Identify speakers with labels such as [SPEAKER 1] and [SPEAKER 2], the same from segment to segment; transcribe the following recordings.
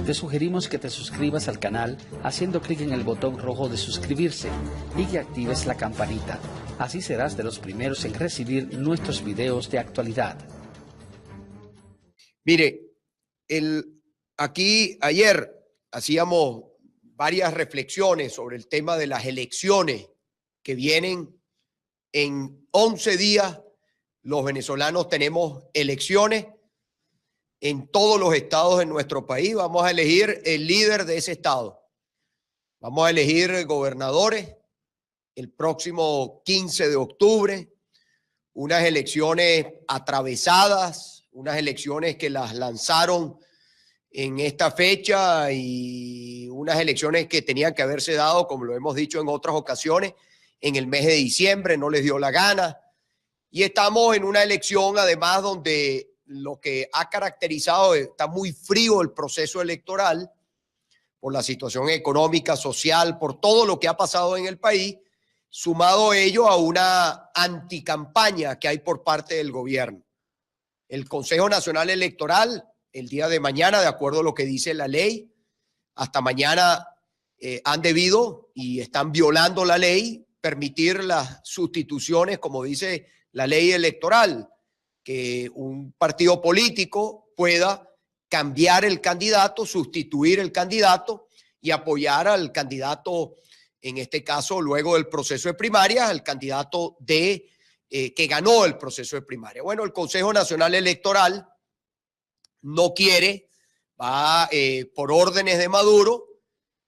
[SPEAKER 1] Te sugerimos que te suscribas al canal haciendo clic en el botón rojo de suscribirse y que actives la campanita. Así serás de los primeros en recibir nuestros videos de actualidad.
[SPEAKER 2] Mire, aquí ayer hacíamos varias reflexiones sobre el tema de las elecciones que vienen en 11 días. Los venezolanos tenemos elecciones en todos los estados de nuestro país. Vamos a elegir el líder de ese estado. Vamos a elegir gobernadores el próximo 15 de octubre. Unas elecciones atravesadas, unas elecciones que las lanzaron en esta fecha y unas elecciones que tenían que haberse dado, como lo hemos dicho en otras ocasiones, en el mes de diciembre. No les dio la gana. Y estamos en una elección, además, donde lo que ha caracterizado, está muy frío el proceso electoral por la situación económica, social, por todo lo que ha pasado en el país, sumado ello a una anticampaña que hay por parte del gobierno. El Consejo Nacional Electoral, el día de mañana, de acuerdo a lo que dice la ley, hasta mañana han debido y están violando la ley, permitir las sustituciones, como dice la ley electoral, que un partido político pueda cambiar el candidato, sustituir el candidato y apoyar al candidato, en este caso, luego del proceso de primarias, al candidato que ganó el proceso de primaria. Bueno, el Consejo Nacional Electoral no quiere, va por órdenes de Maduro,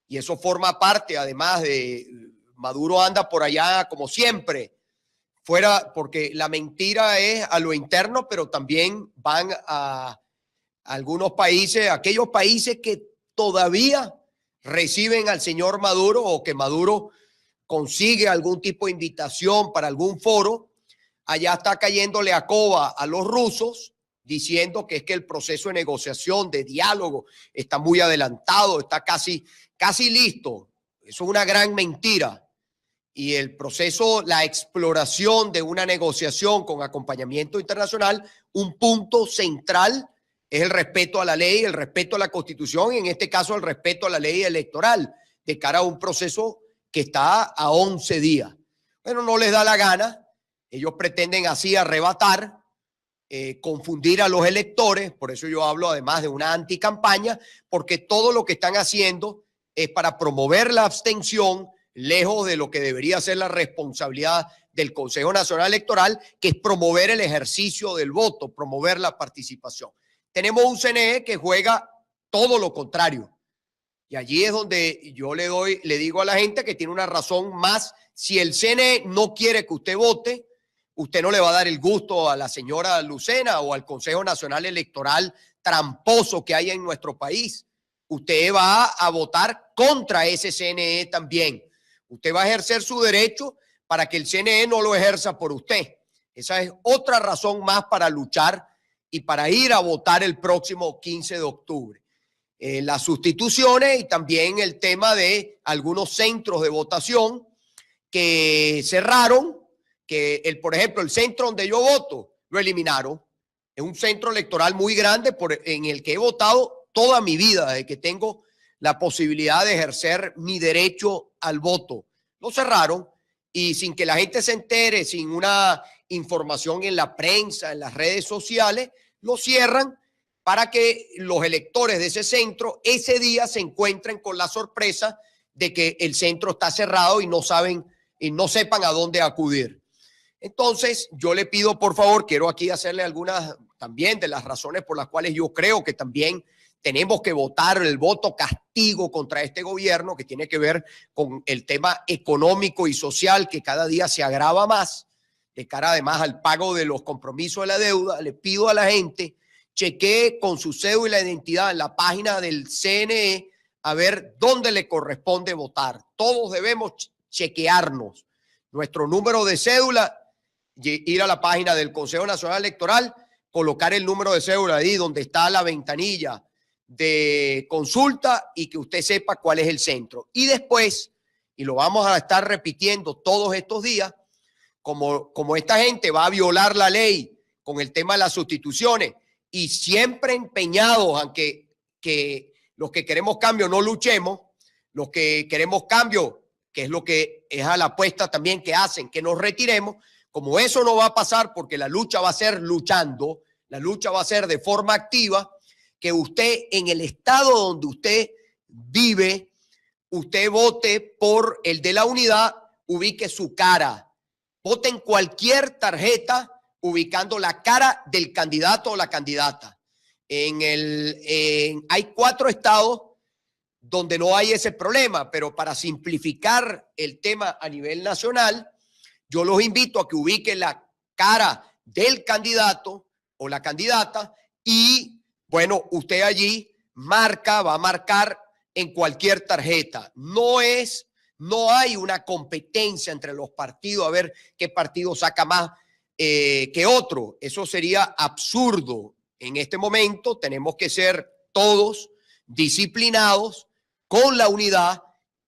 [SPEAKER 2] y eso forma parte, además de Maduro anda por allá como siempre, fuera, porque la mentira es a lo interno, pero también van a algunos países, aquellos países que todavía reciben al señor Maduro o que Maduro consigue algún tipo de invitación para algún foro. Allá está cayéndole a coba a los rusos, diciendo que es que el proceso de negociación, de diálogo, está muy adelantado, está casi listo. Eso es una gran mentira. Y el proceso, la exploración de una negociación con acompañamiento internacional, un punto central es el respeto a la ley, el respeto a la Constitución y en este caso el respeto a la ley electoral de cara a un proceso que está a 11 días. Bueno, no les da la gana. Ellos pretenden así arrebatar, confundir a los electores. Por eso yo hablo además de una anticampaña, porque todo lo que están haciendo es para promover la abstención, lejos de lo que debería ser la responsabilidad del Consejo Nacional Electoral, que es promover el ejercicio del voto, promover la participación. Tenemos un CNE que juega todo lo contrario. Y allí es donde yo le digo a la gente que tiene una razón más. Si el CNE no quiere que usted vote, usted no le va a dar el gusto a la señora Lucena o al Consejo Nacional Electoral tramposo que hay en nuestro país. Usted va a votar contra ese CNE también. Usted va a ejercer su derecho para que el CNE no lo ejerza por usted. Esa es otra razón más para luchar y para ir a votar el próximo 15 de octubre. Las sustituciones y también el tema de algunos centros de votación que cerraron, por ejemplo, el centro donde yo voto, lo eliminaron. Es un centro electoral muy grande en el que he votado toda mi vida, desde que tengo la posibilidad de ejercer mi derecho al voto. Lo cerraron y sin que la gente se entere, sin una información en la prensa, en las redes sociales, lo cierran para que los electores de ese centro ese día se encuentren con la sorpresa de que el centro está cerrado y no sepan a dónde acudir. Entonces, yo le pido, por favor, quiero aquí hacerle algunas también de las razones por las cuales yo creo que también tenemos que votar el voto castigo contra este gobierno, que tiene que ver con el tema económico y social que cada día se agrava más, de cara además al pago de los compromisos de la deuda. Le pido a la gente, chequee con su cédula de identidad en la página del CNE a ver dónde le corresponde votar. Todos debemos chequearnos nuestro número de cédula, ir a la página del Consejo Nacional Electoral, colocar el número de cédula ahí donde está la ventanilla de consulta y que usted sepa cuál es el centro. Y después, y lo vamos a estar repitiendo todos estos días, como esta gente va a violar la ley con el tema de las sustituciones y siempre empeñados, aunque que los que queremos cambio no luchemos, los que queremos cambio, que es lo que es a la apuesta también que hacen, que nos retiremos, como eso no va a pasar porque la lucha va a ser luchando, la lucha va a ser de forma activa, que usted en el estado donde usted vive, usted vote por el de la unidad, ubique su cara, vote en cualquier tarjeta ubicando la cara del candidato o la candidata. Hay 4 estados donde no hay ese problema, pero para simplificar el tema a nivel nacional, yo los invito a que ubiquen la cara del candidato o la candidata y, bueno, usted allí va a marcar en cualquier tarjeta. No hay una competencia entre los partidos a ver qué partido saca más que otro. Eso sería absurdo. En este momento tenemos que ser todos disciplinados con la unidad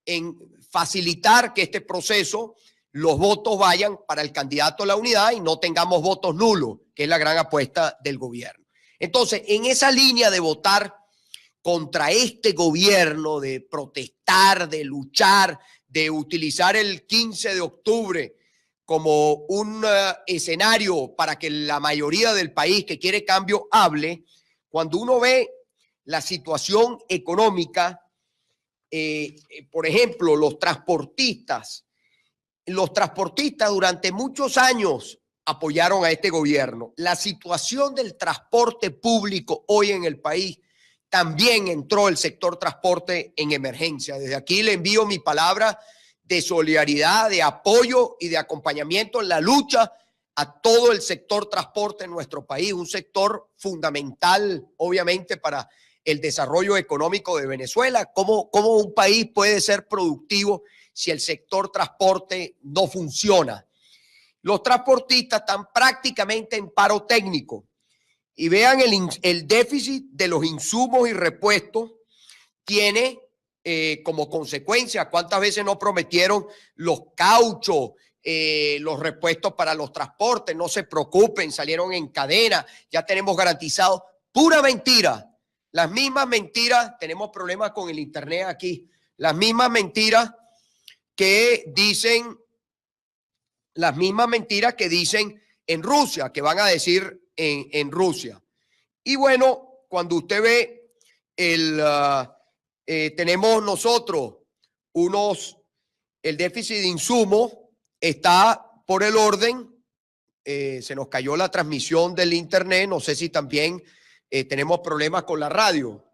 [SPEAKER 2] en facilitar que este proceso, los votos vayan para el candidato a la unidad y no tengamos votos nulos, que es la gran apuesta del gobierno. Entonces, en esa línea de votar contra este gobierno, de protestar, de luchar, de utilizar el 15 de octubre como un escenario para que la mayoría del país que quiere cambio hable, cuando uno ve la situación económica, por ejemplo, los transportistas durante muchos años apoyaron a este gobierno. La situación del transporte público hoy en el país, también entró el sector transporte en emergencia. Desde aquí le envío mi palabra de solidaridad, de apoyo y de acompañamiento en la lucha a todo el sector transporte en nuestro país, un sector fundamental, obviamente, para el desarrollo económico de Venezuela. ¿Cómo un país puede ser productivo si el sector transporte no funciona? Los transportistas están prácticamente en paro técnico y vean el déficit de los insumos y repuestos tiene como consecuencia. ¿Cuántas veces no prometieron los cauchos, los repuestos para los transportes? No se preocupen, salieron en cadena, ya tenemos garantizado. Pura mentira. Las mismas mentiras, tenemos problemas con el internet aquí, las mismas mentiras que dicen en Rusia, que van a decir en Rusia. Y bueno, cuando usted ve tenemos nosotros el déficit de insumos está por el orden, se nos cayó la transmisión del internet, no sé si también tenemos problemas con la radio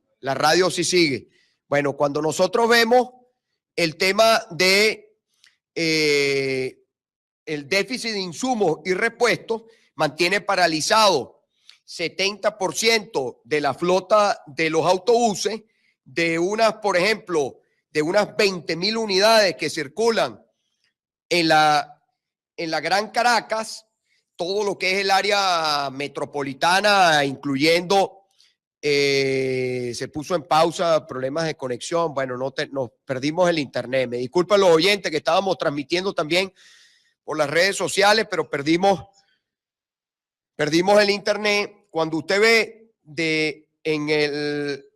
[SPEAKER 2] sí sigue. Bueno, cuando nosotros vemos el tema de el déficit de insumos y repuestos, mantiene paralizado 70% de la flota de los autobuses, por ejemplo, de unas 20,000 unidades que circulan en la Gran Caracas, todo lo que es el área metropolitana, incluyendo, se puso en pausa, problemas de conexión, bueno, nos perdimos el internet. Me disculpan los oyentes que estábamos transmitiendo también por las redes sociales, pero perdimos el internet. Cuando usted ve de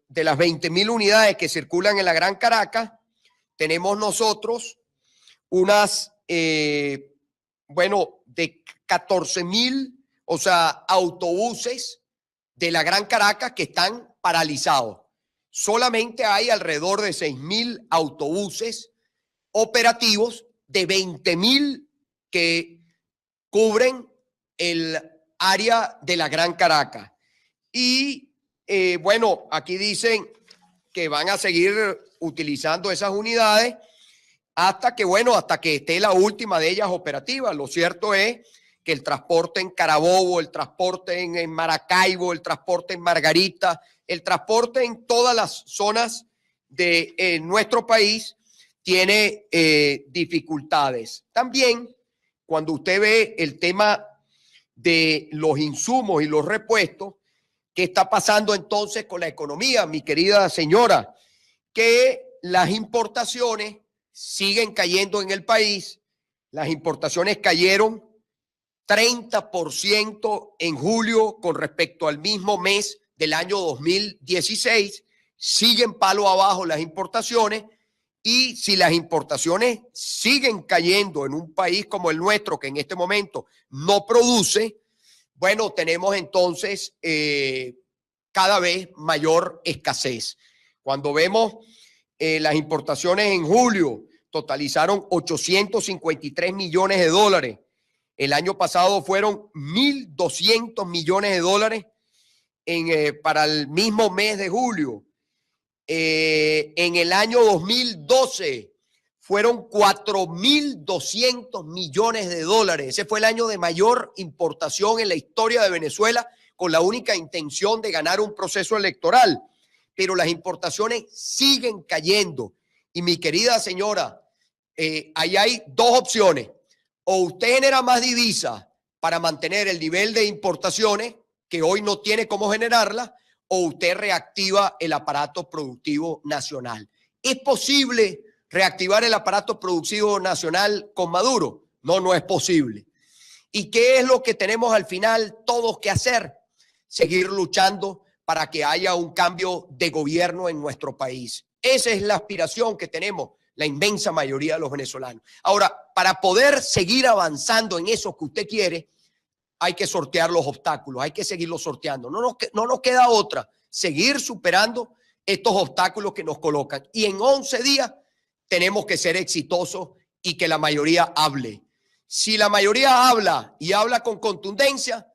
[SPEAKER 2] las 20,000 unidades que circulan en la Gran Caracas, tenemos nosotros unas, de 14,000, o sea, autobuses de la Gran Caracas que están paralizados. Solamente hay alrededor de 6,000 autobuses operativos de 20,000 que cubren el área de la Gran Caracas. Y aquí dicen que van a seguir utilizando esas unidades hasta que esté la última de ellas operativa. Lo cierto es que el transporte en Carabobo, el transporte en Maracaibo, el transporte en Margarita, el transporte en todas las zonas de nuestro país tiene dificultades. También, cuando usted ve el tema de los insumos y los repuestos, ¿qué está pasando entonces con la economía, mi querida señora? Que las importaciones siguen cayendo en el país. Las importaciones cayeron 30% en julio con respecto al mismo mes del año 2016 siguen palo abajo las importaciones, y si las importaciones siguen cayendo en un país como el nuestro, que en este momento no produce, bueno, tenemos entonces cada vez mayor escasez. Cuando vemos las importaciones en julio, totalizaron 853 millones de dólares. El año pasado fueron 1.200 millones de dólares para el mismo mes de julio. En el año 2012 fueron 4.200 millones de dólares. Ese fue el año de mayor importación en la historia de Venezuela, con la única intención de ganar un proceso electoral. Pero las importaciones siguen cayendo. Y mi querida señora, ahí hay dos opciones. O usted genera más divisas para mantener el nivel de importaciones, que hoy no tiene cómo generarla, o usted reactiva el aparato productivo nacional. ¿Es posible reactivar el aparato productivo nacional con Maduro? No, no es posible. ¿Y qué es lo que tenemos al final todos que hacer? Seguir luchando para que haya un cambio de gobierno en nuestro país. Esa es la aspiración que tenemos la inmensa mayoría de los venezolanos. Ahora, para poder seguir avanzando en eso que usted quiere, hay que sortear los obstáculos, hay que seguirlos sorteando. No nos queda otra, seguir superando estos obstáculos que nos colocan. Y en 11 días tenemos que ser exitosos y que la mayoría hable. Si la mayoría habla y habla con contundencia,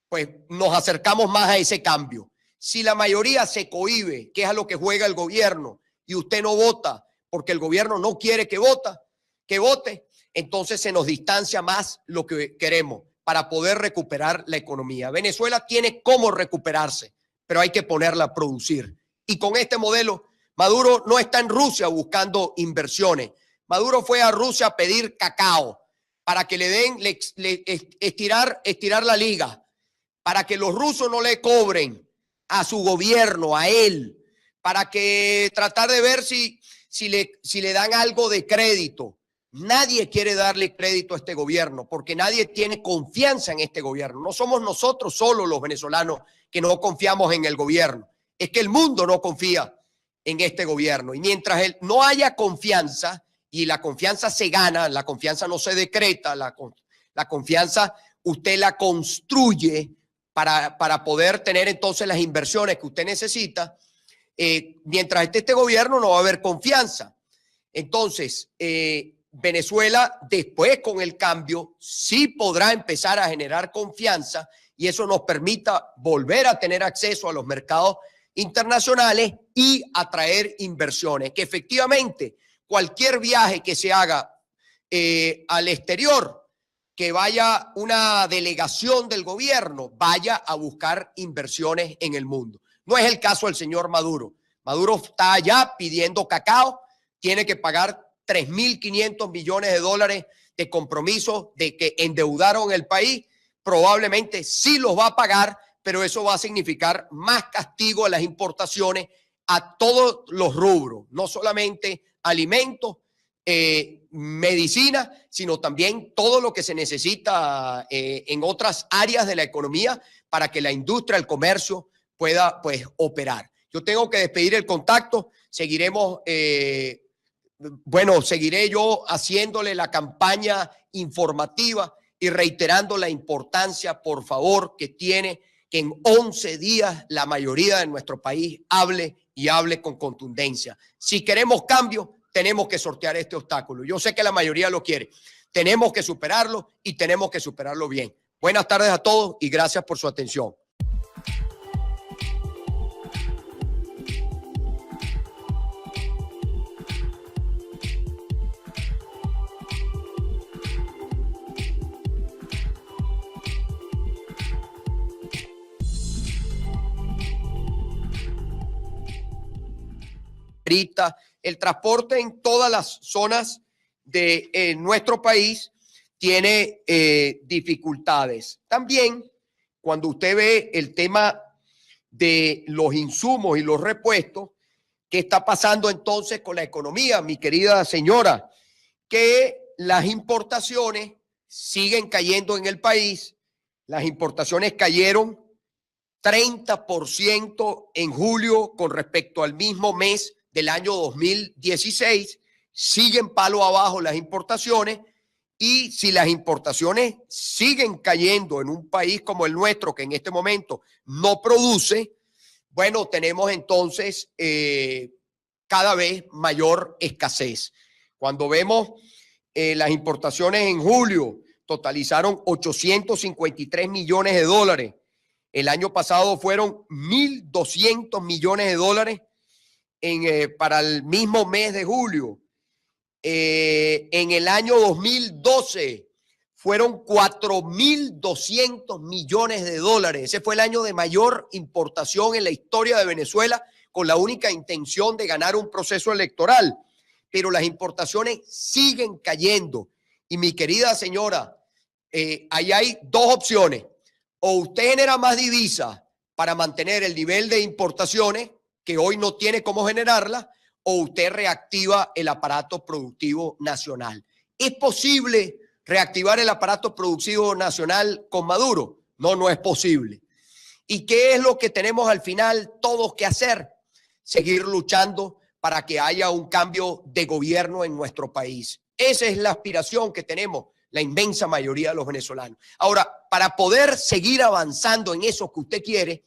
[SPEAKER 2] pues nos acercamos más a ese cambio. Si la mayoría se cohíbe, que es a lo que juega el gobierno, y usted no vota porque el gobierno no quiere que vote, entonces se nos distancia más lo que queremos para poder recuperar la economía. Venezuela tiene cómo recuperarse, pero hay que ponerla a producir. Y con este modelo, Maduro no está en Rusia buscando inversiones. Maduro fue a Rusia a pedir cacao para que le den, estirar la liga, para que los rusos no le cobren a su gobierno, a él, para que tratar de ver si le dan algo de crédito. Nadie quiere darle crédito a este gobierno porque nadie tiene confianza en este gobierno. No somos nosotros solos los venezolanos que no confiamos en el gobierno. Es que el mundo no confía en este gobierno. Y mientras no haya confianza, y la confianza se gana, la confianza no se decreta, la confianza usted la construye para poder tener entonces las inversiones que usted necesita. Mientras esté este gobierno no va a haber confianza. Entonces, Venezuela después con el cambio sí podrá empezar a generar confianza y eso nos permita volver a tener acceso a los mercados internacionales y atraer inversiones. Que efectivamente cualquier viaje que se haga al exterior, que vaya una delegación del gobierno, vaya a buscar inversiones en el mundo. No es el caso del señor Maduro. Maduro está allá pidiendo cacao, tiene que pagar 3.500 millones de dólares de compromisos de que endeudaron el país. Probablemente sí los va a pagar, pero eso va a significar más castigo a las importaciones a todos los rubros, no solamente alimentos, medicina, sino también todo lo que se necesita en otras áreas de la economía para que la industria, el comercio pueda pues operar. Yo tengo que despedir el contacto, seguiremos, seguiré yo haciéndole la campaña informativa y reiterando la importancia, por favor, que tiene que en 11 días la mayoría de nuestro país hable y hable con contundencia. Si queremos cambio, tenemos que sortear este obstáculo. Yo sé que la mayoría lo quiere. Tenemos que superarlo y tenemos que superarlo bien. Buenas tardes a todos y gracias por su atención. El transporte en todas las zonas de nuestro país tiene dificultades. También cuando usted ve el tema de los insumos y los repuestos, ¿qué está pasando entonces con la economía, mi querida señora? Que las importaciones siguen cayendo en el país. Las importaciones cayeron 30% en julio con respecto al mismo mes del año 2016. Siguen palo abajo las importaciones, y si las importaciones siguen cayendo en un país como el nuestro, que en este momento no produce, bueno, tenemos entonces cada vez mayor escasez. Cuando vemos las importaciones en julio, totalizaron 853 millones de dólares. El año pasado fueron 1.200 millones de dólares para el mismo mes de julio. En el año 2012 fueron 4.200 millones de dólares. Ese fue el año de mayor importación en la historia de Venezuela, con la única intención de ganar un proceso electoral. Pero las importaciones siguen cayendo. Y mi querida señora, ahí hay dos opciones. O usted genera más divisas para mantener el nivel de importaciones, que hoy no tiene cómo generarla, o usted reactiva el aparato productivo nacional. ¿Es posible reactivar el aparato productivo nacional con Maduro? No, no es posible. ¿Y qué es lo que tenemos al final todos que hacer? Seguir luchando para que haya un cambio de gobierno en nuestro país. Esa es la aspiración que tenemos la inmensa mayoría de los venezolanos. Ahora, para poder seguir avanzando en eso que usted quiere,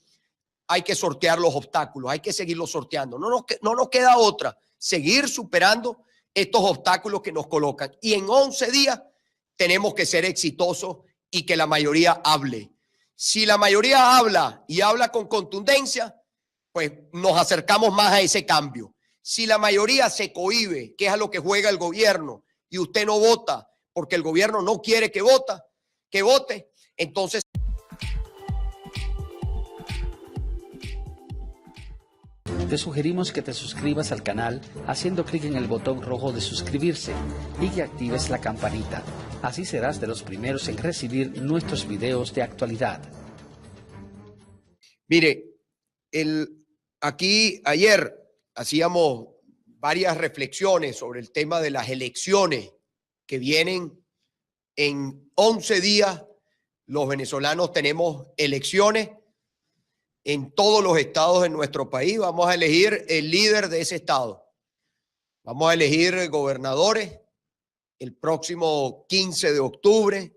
[SPEAKER 2] hay que sortear los obstáculos, hay que seguirlos sorteando. No nos queda otra, seguir superando estos obstáculos que nos colocan. Y en 11 días tenemos que ser exitosos y que la mayoría hable. Si la mayoría habla y habla con contundencia, pues nos acercamos más a ese cambio. Si la mayoría se cohíbe, que es a lo que juega el gobierno, y usted no vota porque el gobierno no quiere que vote, entonces...
[SPEAKER 1] Te sugerimos que te suscribas al canal haciendo clic en el botón rojo de suscribirse y que actives la campanita. Así serás de los primeros en recibir nuestros videos de actualidad.
[SPEAKER 2] Mire, aquí ayer hacíamos varias reflexiones sobre el tema de las elecciones que vienen. En 11 días los venezolanos tenemos elecciones en todos los estados de nuestro país. Vamos a elegir el líder de ese estado. Vamos a elegir gobernadores el próximo 15 de octubre.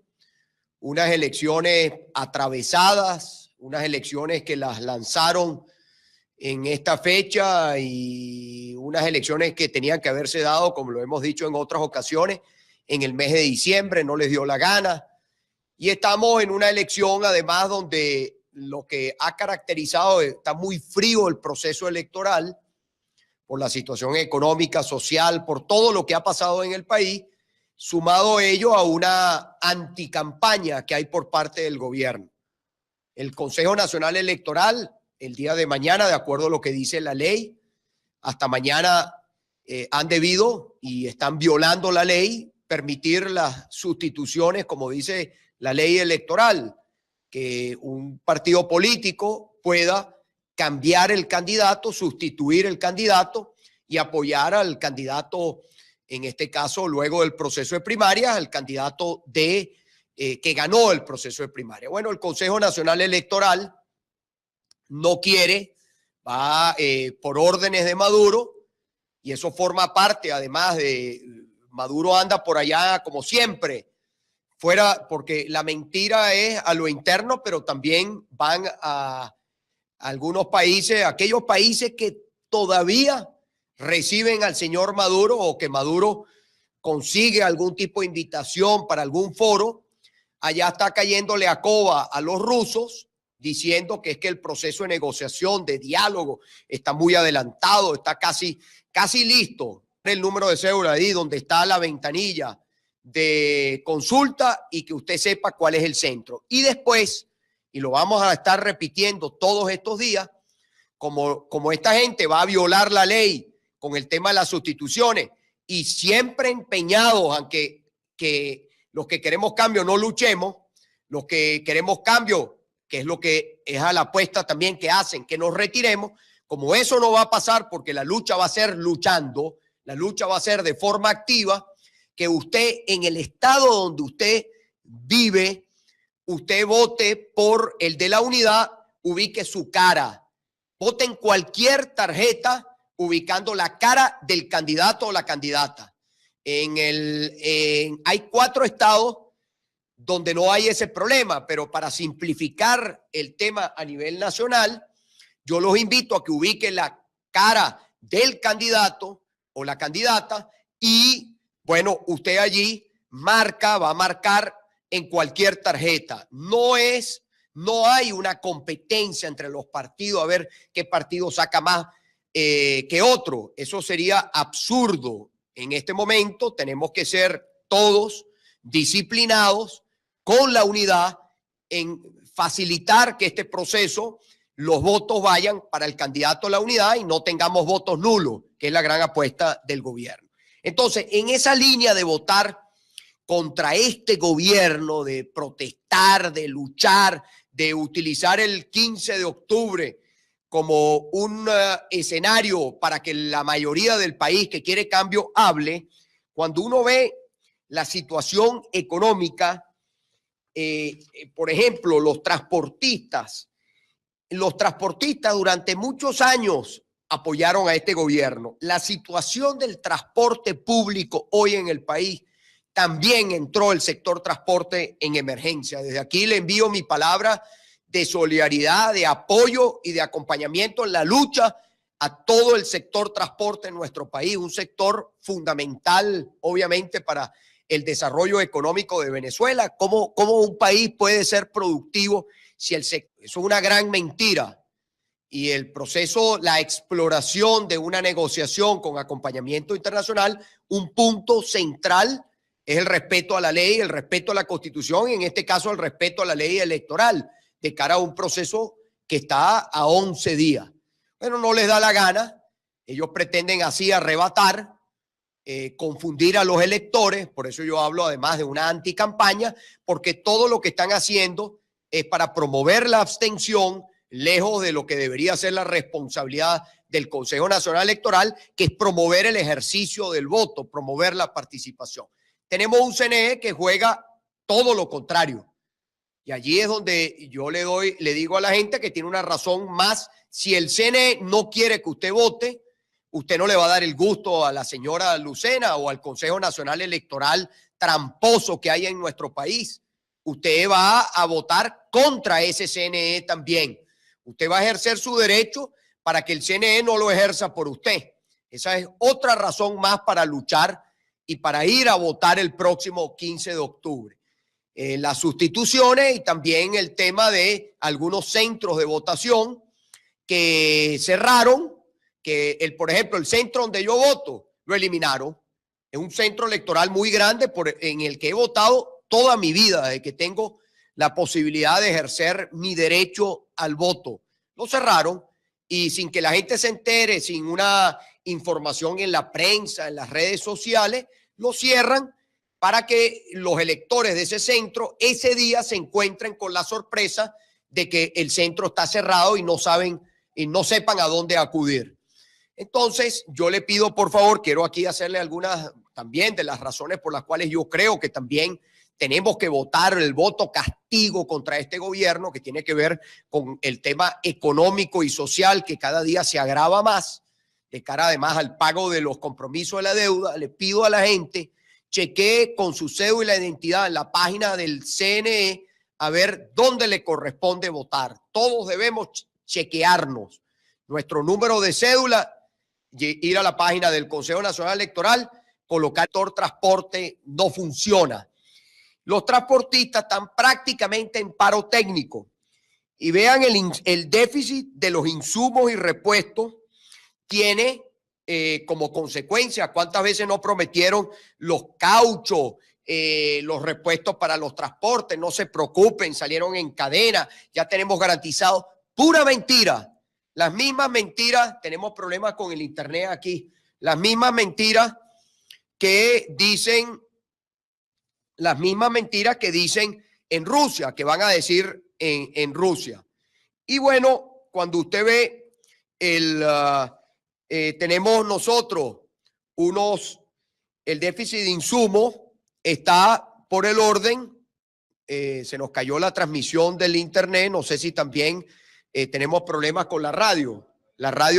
[SPEAKER 2] Unas elecciones atravesadas, unas elecciones que las lanzaron en esta fecha y unas elecciones que tenían que haberse dado, como lo hemos dicho en otras ocasiones, en el mes de diciembre. No les dio la gana. Y estamos en una elección, además, donde lo que ha caracterizado, está muy frío el proceso electoral por la situación económica, social, por todo lo que ha pasado en el país, sumado ello a una anticampaña que hay por parte del gobierno. El Consejo Nacional Electoral, el día de mañana, de acuerdo a lo que dice la ley, hasta mañana han debido y están violando la ley, permitir las sustituciones, como dice la ley electoral, que un partido político pueda cambiar el candidato, sustituir el candidato y apoyar al candidato, en este caso, luego del proceso de primarias, al candidato que ganó el proceso de primaria. Bueno, el Consejo Nacional Electoral no quiere, va por órdenes de Maduro, y eso forma parte, además de Maduro anda por allá como siempre, fuera, porque la mentira es a lo interno, pero también van a algunos países, aquellos países que todavía reciben al señor Maduro o que Maduro consigue algún tipo de invitación para algún foro. Allá está cayéndole a coba a los rusos, diciendo que es que el proceso de negociación, de diálogo, está muy adelantado, está casi listo. El número de cédula ahí donde está la ventanilla de consulta y que usted sepa cuál es el centro. Y después, y lo vamos a estar repitiendo todos estos días, como esta gente va a violar la ley con el tema de las sustituciones y siempre empeñados, aunque que los que queremos cambio no luchemos, los que queremos cambio, que es lo que es a la apuesta también que hacen, que nos retiremos, como eso no va a pasar porque la lucha va a ser luchando, la lucha va a ser de forma activa, que usted en el estado donde usted vive, usted vote por el de la unidad ubique su cara. Vote en cualquier tarjeta ubicando la cara del candidato o la candidata. Hay 4 estados donde no hay ese problema, pero para simplificar el tema a nivel nacional, yo los invito a que ubiquen la cara del candidato o la candidata y, bueno, usted allí va a marcar en cualquier tarjeta. No hay una competencia entre los partidos a ver qué partido saca más que otro. Eso sería absurdo. En este momento tenemos que ser todos disciplinados con la unidad en facilitar que este proceso, los votos vayan para el candidato a la unidad y no tengamos votos nulos, que es la gran apuesta del gobierno. Entonces, en esa línea de votar contra este gobierno, de protestar, de luchar, de utilizar el 15 de octubre como un escenario para que la mayoría del país que quiere cambio hable, cuando uno ve la situación económica, por ejemplo, los transportistas durante muchos años apoyaron a este gobierno. La situación del transporte público hoy en el país, también entró el sector transporte en emergencia. Desde aquí le envío mi palabra de solidaridad, de apoyo y de acompañamiento en la lucha a todo el sector transporte en nuestro país, un sector fundamental, obviamente, para el desarrollo económico de Venezuela. ¿Cómo un país puede ser productivo si el sector? Eso es una gran mentira. Y el proceso, la exploración de una negociación con acompañamiento internacional, un punto central es el respeto a la ley, el respeto a la Constitución y en este caso el respeto a la ley electoral de cara a un proceso que está a 11 días. Bueno, no les da la gana. Ellos pretenden así arrebatar, confundir a los electores. Por eso yo hablo además de una anticampaña, porque todo lo que están haciendo es para promover la abstención, lejos de lo que debería ser la responsabilidad del Consejo Nacional Electoral, que es promover el ejercicio del voto, promover la participación. Tenemos un CNE que juega todo lo contrario. Y allí es donde yo le digo a la gente que tiene una razón más. Si el CNE no quiere que usted vote, usted no le va a dar el gusto a la señora Lucena o al Consejo Nacional Electoral tramposo que hay en nuestro país. Usted va a votar contra ese CNE también. Usted va a ejercer su derecho para que el CNE no lo ejerza por usted. Esa es otra razón más para luchar y para ir a votar el próximo 15 de octubre. Las sustituciones y también el tema de algunos centros de votación que cerraron, por ejemplo, el centro donde yo voto, lo eliminaron. Es un centro electoral muy grande en el que he votado toda mi vida, desde que tengo la posibilidad de ejercer mi derecho al voto. Lo cerraron y sin que la gente se entere, sin una información en la prensa, en las redes sociales, lo cierran para que los electores de ese centro ese día se encuentren con la sorpresa de que el centro está cerrado y no sepan a dónde acudir. Entonces, yo le pido, por favor, quiero aquí hacerle algunas también de las razones por las cuales yo creo que también tenemos que votar el voto castigo contra este gobierno, que tiene que ver con el tema económico y social que cada día se agrava más, de cara además al pago de los compromisos de la deuda. Le pido a la gente, chequee con su cédula y la identidad en la página del CNE a ver dónde le corresponde votar. Todos debemos chequearnos nuestro número de cédula, ir a la página del Consejo Nacional Electoral, colocar el transporte, no funciona. Los transportistas están prácticamente en paro técnico y vean el déficit de los insumos y repuestos tiene como consecuencia cuántas veces no prometieron los cauchos, los repuestos para los transportes. No se preocupen, salieron en cadena, ya tenemos garantizado. Pura mentira. Las mismas mentiras, tenemos problemas con el internet aquí, las mismas mentiras que dicen en Rusia, que van a decir en Rusia. Y bueno, cuando usted ve tenemos nosotros el déficit de insumos está por el orden, se nos cayó la transmisión del internet, no sé si también tenemos problemas con la radio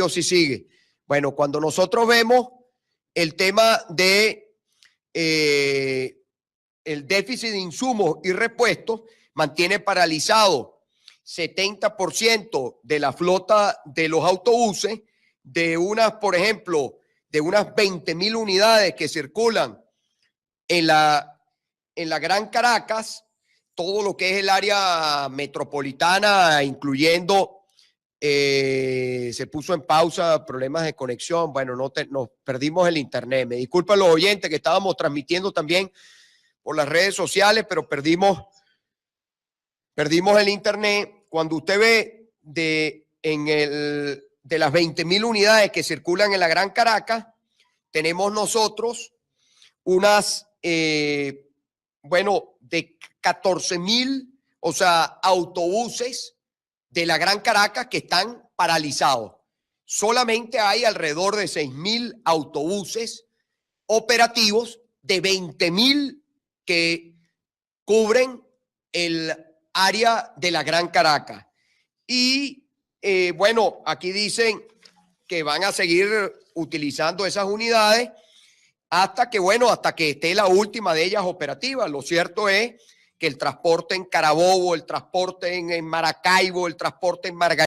[SPEAKER 2] sí sigue. Bueno, cuando nosotros vemos el tema de el déficit de insumos y repuestos, mantiene paralizado 70% de la flota de los autobuses, de unas, por ejemplo, de unas 20,000 unidades que circulan en la Gran Caracas, todo lo que es el área metropolitana, incluyendo, se puso en pausa, problemas de conexión, bueno, nos perdimos el internet. Me disculpan los oyentes que estábamos transmitiendo también por las redes sociales, pero perdimos el internet. Cuando usted ve de las 20,000 unidades que circulan en la Gran Caracas, tenemos nosotros unas, bueno, de 14,000, o sea, autobuses de la Gran Caracas que están paralizados. Solamente hay alrededor de 6,000 autobuses operativos de 20,000 que cubren el área de la Gran Caracas. Y bueno, aquí dicen que van a seguir utilizando esas unidades hasta que esté la última de ellas operativa. Lo cierto es que el transporte en Carabobo, el transporte en Maracaibo, el transporte en Margarita,